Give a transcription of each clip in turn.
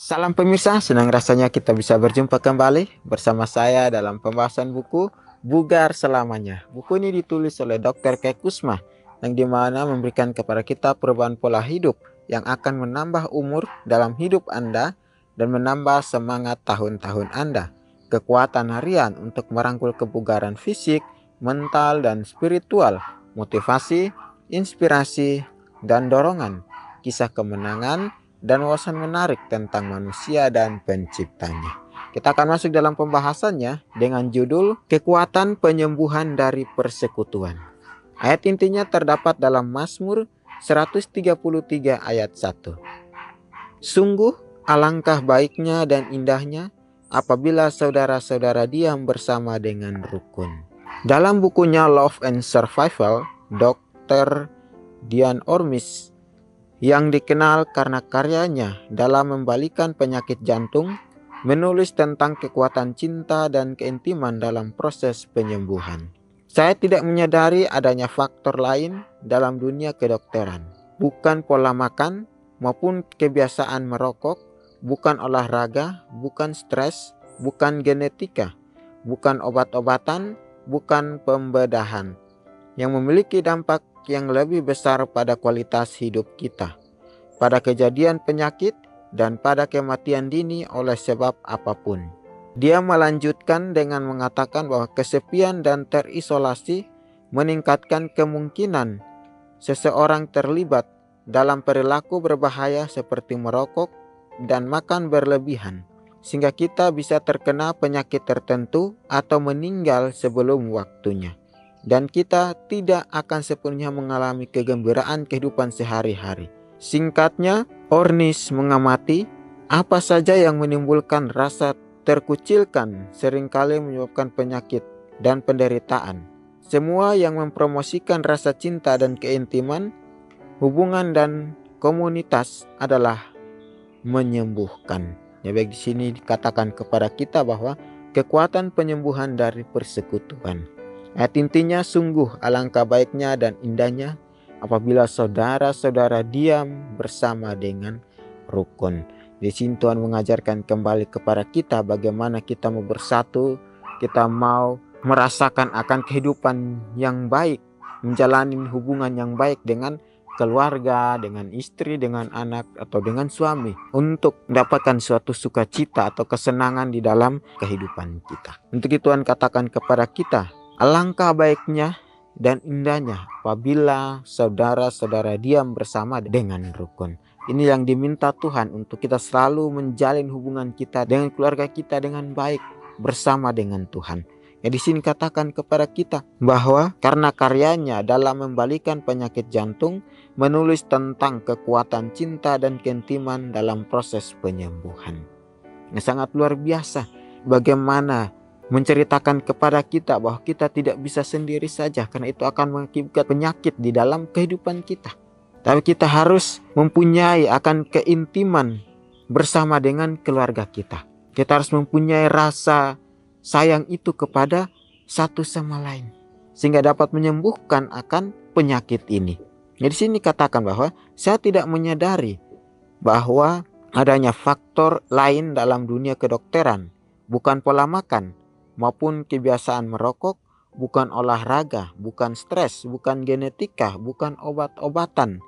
Salam pemirsa, senang rasanya kita bisa berjumpa kembali bersama saya dalam pembahasan buku Bugar Selamanya. Buku ini ditulis oleh Dr. Kekusma yang dimana memberikan kepada kita perubahan pola hidup yang akan menambah umur dalam hidup Anda dan menambah semangat tahun-tahun Anda. Kekuatan harian untuk merangkul kebugaran fisik, mental, dan spiritual, motivasi, inspirasi, dan dorongan, kisah kemenangan, dan wawasan menarik tentang manusia dan penciptanya. Kita akan masuk dalam pembahasannya dengan judul Kekuatan Penyembuhan dari Persekutuan. Ayat intinya terdapat dalam Mazmur 133 ayat 1. Sungguh alangkah baiknya dan indahnya apabila saudara-saudara diam bersama dengan rukun. Dalam bukunya Love and Survival, Dr. Dian Ormis yang dikenal karena karyanya dalam membalikan penyakit jantung, menulis tentang kekuatan cinta dan keintiman dalam proses penyembuhan. Saya tidak menyadari adanya faktor lain dalam dunia kedokteran, bukan pola makan maupun kebiasaan merokok, bukan olahraga, bukan stres, bukan genetika, bukan obat-obatan, bukan pembedahan, yang memiliki dampak yang lebih besar pada kualitas hidup kita, pada kejadian penyakit, dan pada kematian dini oleh sebab apapun. Dia melanjutkan dengan mengatakan bahwa kesepian dan terisolasi meningkatkan kemungkinan seseorang terlibat dalam perilaku berbahaya seperti merokok dan makan berlebihan, sehingga kita bisa terkena penyakit tertentu atau meninggal sebelum waktunya. Dan kita tidak akan sepenuhnya mengalami kegembiraan kehidupan sehari-hari. Singkatnya, Ornis mengamati apa saja yang menimbulkan rasa terkucilkan seringkali menyebabkan penyakit dan penderitaan. Semua yang mempromosikan rasa cinta dan keintiman, hubungan dan komunitas adalah menyembuhkan. Ya, baik di sini dikatakan kepada kita bahwa kekuatan penyembuhan dari persekutuan. Ayat intinya, sungguh alangkah baiknya dan indahnya apabila saudara-saudara diam bersama dengan rukun. Di sini Tuhan mengajarkan kembali kepada kita bagaimana kita mau bersatu, kita mau merasakan akan kehidupan yang baik, menjalani hubungan yang baik dengan keluarga, dengan istri, dengan anak, atau dengan suami, untuk mendapatkan suatu sukacita atau kesenangan di dalam kehidupan kita. Untuk itu Tuhan katakan kepada kita, alangkah baiknya dan indahnya apabila saudara-saudara diam bersama dengan rukun. Ini yang diminta Tuhan, untuk kita selalu menjalin hubungan kita dengan keluarga kita dengan baik bersama dengan Tuhan. Ya, di sini katakan kepada kita bahwa karena karyanya dalam membalikan penyakit jantung, menulis tentang kekuatan cinta dan keintiman dalam proses penyembuhan. Ini sangat luar biasa bagaimana menceritakan kepada kita bahwa kita tidak bisa sendiri saja, karena itu akan mengakibatkan penyakit di dalam kehidupan kita. Tapi kita harus mempunyai akan keintiman bersama dengan keluarga kita. Kita harus mempunyai rasa sayang itu kepada satu sama lain, sehingga dapat menyembuhkan akan penyakit ini. Di sini katakan bahwa saya tidak menyadari bahwa adanya faktor lain dalam dunia kedokteran, bukan pola makan maupun kebiasaan merokok, bukan olahraga, bukan stres, bukan genetika, bukan obat-obatan,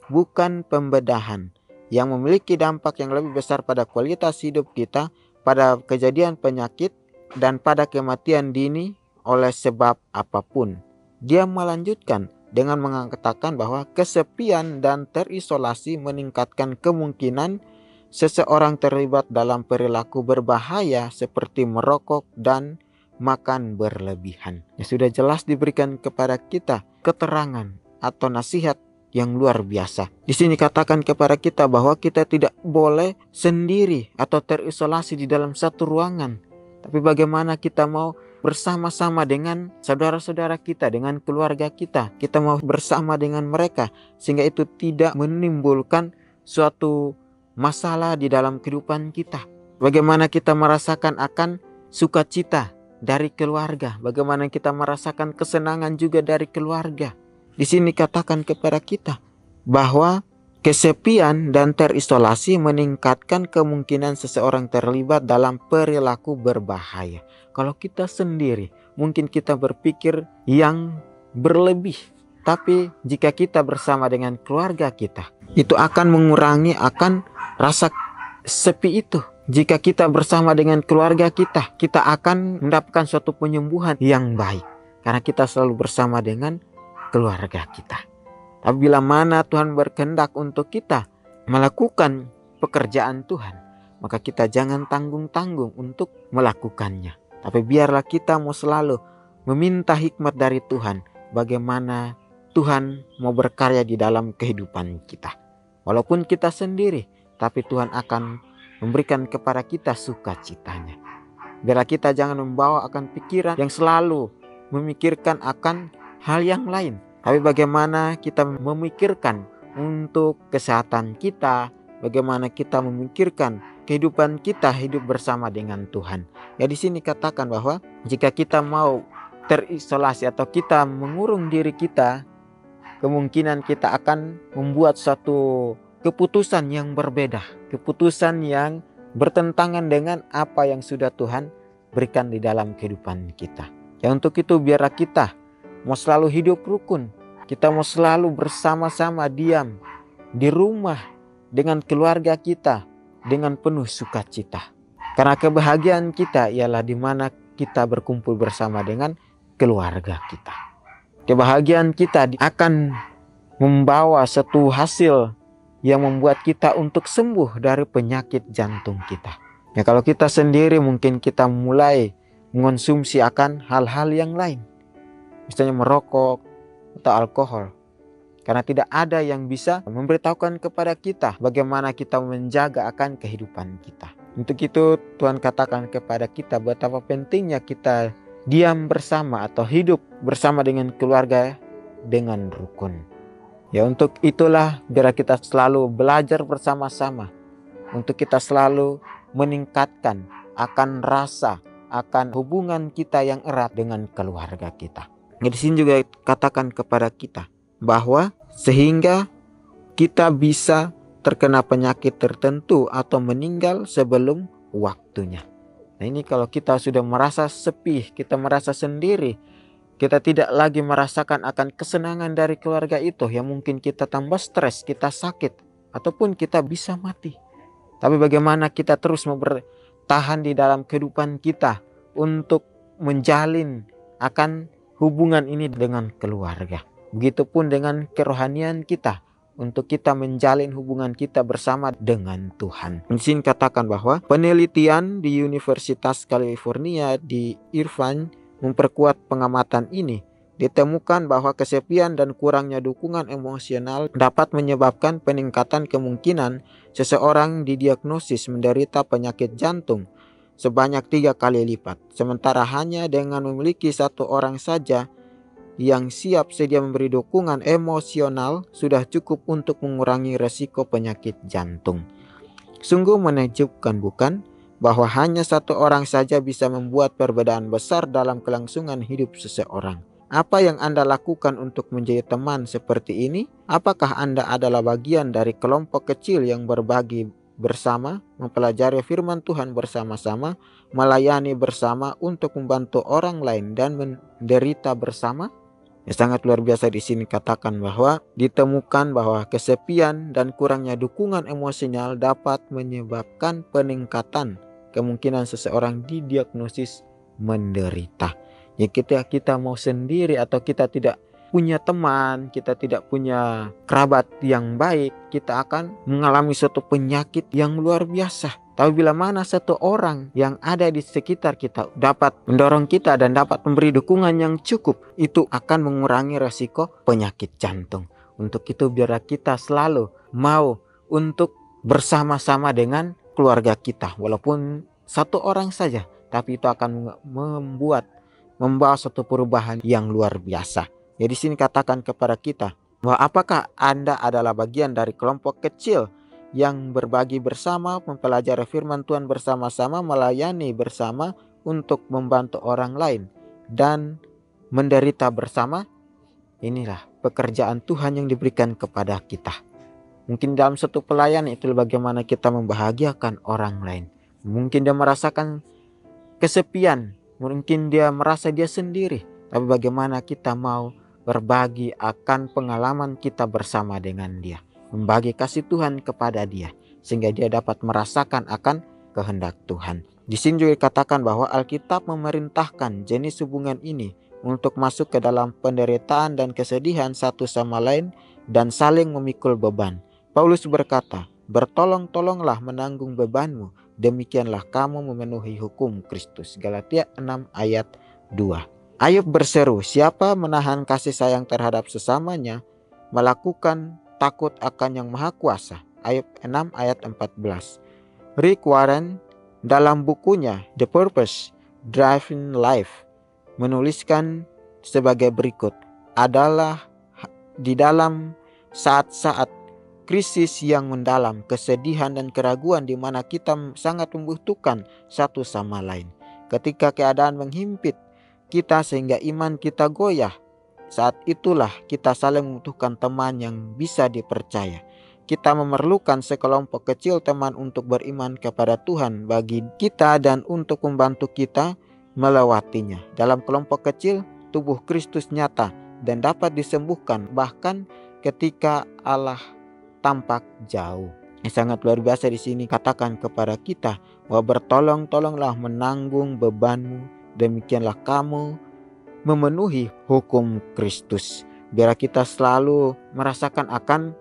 bukan pembedahan, yang memiliki dampak yang lebih besar pada kualitas hidup kita, pada kejadian penyakit, dan pada kematian dini oleh sebab apapun. Dia melanjutkan dengan mengatakan bahwa kesepian dan terisolasi meningkatkan kemungkinan seseorang terlibat dalam perilaku berbahaya seperti merokok dan makan berlebihan. Sudah jelas diberikan kepada kita keterangan atau nasihat yang luar biasa. Di sini katakan kepada kita bahwa kita tidak boleh sendiri atau terisolasi di dalam satu ruangan, tapi bagaimana kita mau bersama-sama dengan saudara-saudara kita, dengan keluarga kita. Kita mau bersama dengan mereka, sehingga itu tidak menimbulkan suatu masalah di dalam kehidupan kita. Bagaimana kita merasakan akan sukacita dari keluarga, bagaimana kita merasakan kesenangan juga dari keluarga. Di sini katakan kepada kita bahwa Kesepian dan terisolasi meningkatkan kemungkinan seseorang terlibat dalam perilaku berbahaya. Kalau kita sendiri, mungkin kita berpikir yang berlebih. Tapi jika kita bersama dengan keluarga kita, itu akan mengurangi akan rasa sepi itu. Jika kita bersama dengan keluarga kita, kita akan mendapatkan suatu penyembuhan yang baik. Karena kita selalu bersama dengan keluarga kita. Apabila mana Tuhan berkehendak untuk kita melakukan pekerjaan Tuhan, maka kita jangan tanggung-tanggung untuk melakukannya. Tapi biarlah kita mau selalu meminta hikmat dari Tuhan, bagaimana Tuhan mau berkarya di dalam kehidupan kita. Walaupun kita sendiri, tapi Tuhan akan memberikan kepada kita sukacitanya. Biarlah kita jangan membawa akan pikiran yang selalu memikirkan akan hal yang lain, tapi bagaimana kita memikirkan untuk kesehatan kita, bagaimana kita memikirkan kehidupan kita hidup bersama dengan Tuhan. Ya, di sini katakan bahwa jika kita mau terisolasi atau kita mengurung diri kita, kemungkinan kita akan membuat suatu keputusan yang berbeda, keputusan yang bertentangan dengan apa yang sudah Tuhan berikan di dalam kehidupan kita. Ya, untuk itu biarlah kita mau selalu hidup rukun. Kita mau selalu bersama-sama diam di rumah dengan keluarga kita dengan penuh sukacita. Karena kebahagiaan kita ialah di mana kita berkumpul bersama dengan keluarga kita. Kebahagiaan kita akan membawa satu hasil yang membuat kita untuk sembuh dari penyakit jantung kita. Ya, kalau kita sendiri mungkin kita mulai mengonsumsi akan hal-hal yang lain. Misalnya merokok atau alkohol. Karena tidak ada yang bisa memberitahukan kepada kita bagaimana kita menjaga akan kehidupan kita. Untuk itu Tuhan katakan kepada kita betapa pentingnya kita diam bersama atau hidup bersama dengan keluarga dengan rukun. Ya, untuk itulah biar kita selalu belajar bersama-sama. Untuk kita selalu meningkatkan akan rasa, akan hubungan kita yang erat dengan keluarga kita. Di sini juga katakan kepada kita bahwa sehingga kita bisa terkena penyakit tertentu atau meninggal sebelum waktunya. Nah, ini kalau kita sudah merasa sepi, kita merasa sendiri, kita tidak lagi merasakan akan kesenangan dari keluarga itu, yang mungkin kita tambah stres, kita sakit, ataupun kita bisa mati. Tapi bagaimana kita terus mau bertahan di dalam kehidupan kita untuk menjalin akan hubungan ini dengan keluarga. Begitupun dengan kerohanian kita, untuk kita menjalin hubungan kita bersama dengan Tuhan. Di sini katakan bahwa penelitian di Universitas California di Irvine memperkuat pengamatan ini. Ditemukan bahwa kesepian dan kurangnya dukungan emosional dapat menyebabkan peningkatan kemungkinan seseorang didiagnosis menderita penyakit jantung sebanyak 3 kali lipat. Sementara hanya dengan memiliki satu orang saja yang siap sedia memberi dukungan emosional sudah cukup untuk mengurangi resiko penyakit jantung. Sungguh menakjubkan, bukan? Bahwa hanya satu orang saja bisa membuat perbedaan besar dalam kelangsungan hidup seseorang. Apa yang Anda lakukan untuk menjadi teman seperti ini? Apakah Anda adalah bagian dari kelompok kecil yang berbagi bersama, mempelajari firman Tuhan bersama-sama, melayani bersama untuk membantu orang lain dan menderita bersama? Ya, sangat luar biasa di sini katakan bahwa ditemukan bahwa kesepian dan kurangnya dukungan emosional dapat menyebabkan peningkatan kemungkinan seseorang didiagnosis menderita. Ya, kita mau sendiri atau kita tidak punya teman, kita tidak punya kerabat yang baik, kita akan mengalami suatu penyakit yang luar biasa. Tapi bila mana satu orang yang ada di sekitar kita dapat mendorong kita dan dapat memberi dukungan yang cukup, itu akan mengurangi resiko penyakit jantung. Untuk itu biarlah kita selalu mau untuk bersama-sama dengan keluarga kita, walaupun satu orang saja, tapi itu akan membawa suatu perubahan yang luar biasa. Ya, di sini katakan kepada kita bahwa apakah Anda adalah bagian dari kelompok kecil yang berbagi bersama, mempelajari firman Tuhan bersama-sama, melayani bersama untuk membantu orang lain dan menderita bersama? Inilah pekerjaan Tuhan yang diberikan kepada kita. Mungkin dalam satu pelayanan itu bagaimana kita membahagiakan orang lain. Mungkin dia merasakan kesepian, mungkin dia merasa dia sendiri, tapi bagaimana kita mau berbagi akan pengalaman kita bersama dengan dia, membagi kasih Tuhan kepada dia, sehingga dia dapat merasakan akan kehendak Tuhan. Di sini juga dikatakan bahwa Alkitab memerintahkan jenis hubungan ini untuk masuk ke dalam penderitaan dan kesedihan satu sama lain dan saling memikul beban. Paulus berkata, "Bertolong-tolonglah menanggung bebanmu, demikianlah kamu memenuhi hukum Kristus." Galatia 6 ayat 2. Ayub berseru, "Siapa menahan kasih sayang terhadap sesamanya, melakukan takut akan Yang Maha Kuasa." Ayub 6 ayat 14. Rick Warren dalam bukunya The Purpose Driven Life menuliskan sebagai berikut, adalah di dalam saat-saat krisis yang mendalam, kesedihan dan keraguan di mana kita sangat membutuhkan satu sama lain. Ketika keadaan menghimpit kita sehingga iman kita goyah, saat itulah kita saling membutuhkan teman yang bisa dipercaya. Kita memerlukan sekelompok kecil teman untuk beriman kepada Tuhan bagi kita dan untuk membantu kita melewatinya. Dalam kelompok kecil, tubuh Kristus nyata dan dapat disembuhkan bahkan ketika Allah tampak jauh. Yang sangat luar biasa di sini katakan kepada kita bahwa bertolong-tolonglah menanggung bebanmu, demikianlah kamu memenuhi hukum Kristus. Biar kita selalu merasakan akan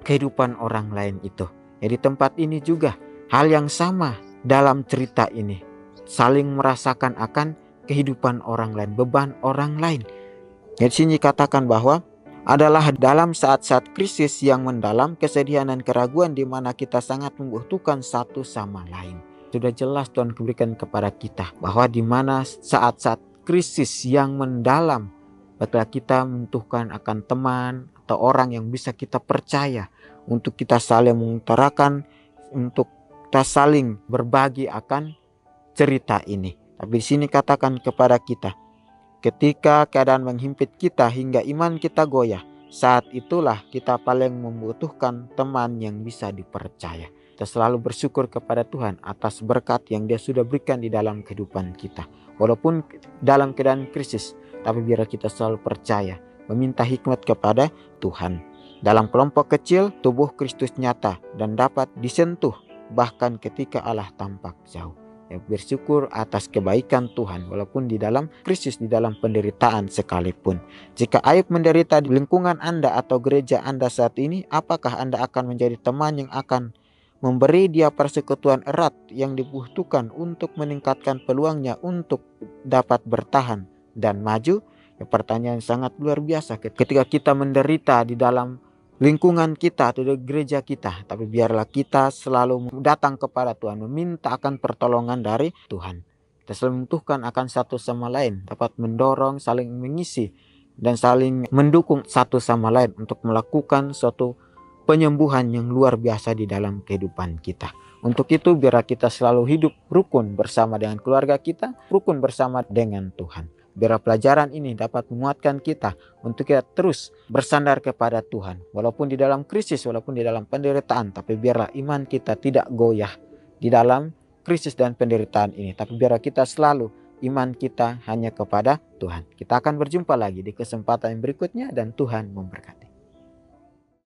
kehidupan orang lain itu. Jadi tempat ini juga hal yang sama dalam cerita ini. Saling merasakan akan kehidupan orang lain, beban orang lain. Di sini katakan bahwa adalah dalam saat-saat krisis yang mendalam, kesedihan dan keraguan di mana kita sangat membutuhkan satu sama lain. Sudah jelas Tuhan berikan kepada kita bahwa di mana saat-saat krisis yang mendalam, baiklah kita membutuhkan akan teman atau orang yang bisa kita percaya untuk kita saling mengutarakan, untuk kita saling berbagi akan cerita ini. Tapi di sini katakan kepada kita, ketika keadaan menghimpit kita hingga iman kita goyah, saat itulah kita paling membutuhkan teman yang bisa dipercaya. Kita selalu bersyukur kepada Tuhan atas berkat yang Dia sudah berikan di dalam kehidupan kita. Walaupun dalam keadaan krisis, tapi biar kita selalu percaya, meminta hikmat kepada Tuhan. Dalam kelompok kecil, tubuh Kristus nyata dan dapat disentuh bahkan ketika Allah tampak jauh. Bersyukur atas kebaikan Tuhan walaupun di dalam krisis, di dalam penderitaan sekalipun. Jika Ayub menderita di lingkungan Anda atau gereja Anda saat ini, apakah Anda akan menjadi teman yang akan memberi dia persekutuan erat yang dibutuhkan untuk meningkatkan peluangnya untuk dapat bertahan dan maju? Pertanyaan sangat luar biasa ketika kita menderita di dalam lingkungan kita atau di gereja kita, tapi biarlah kita selalu datang kepada Tuhan, meminta akan pertolongan dari Tuhan. Kita selalu membutuhkan akan satu sama lain, dapat mendorong, saling mengisi dan saling mendukung satu sama lain untuk melakukan suatu penyembuhan yang luar biasa di dalam kehidupan kita. Untuk itu biarlah kita selalu hidup rukun bersama dengan keluarga kita, rukun bersama dengan Tuhan. Biar pelajaran ini dapat menguatkan kita untuk kita terus bersandar kepada Tuhan. Walaupun di dalam krisis, walaupun di dalam penderitaan, tapi biarlah iman kita tidak goyah di dalam krisis dan penderitaan ini. Tapi biarlah kita selalu iman kita hanya kepada Tuhan. Kita akan berjumpa lagi di kesempatan yang berikutnya dan Tuhan memberkati.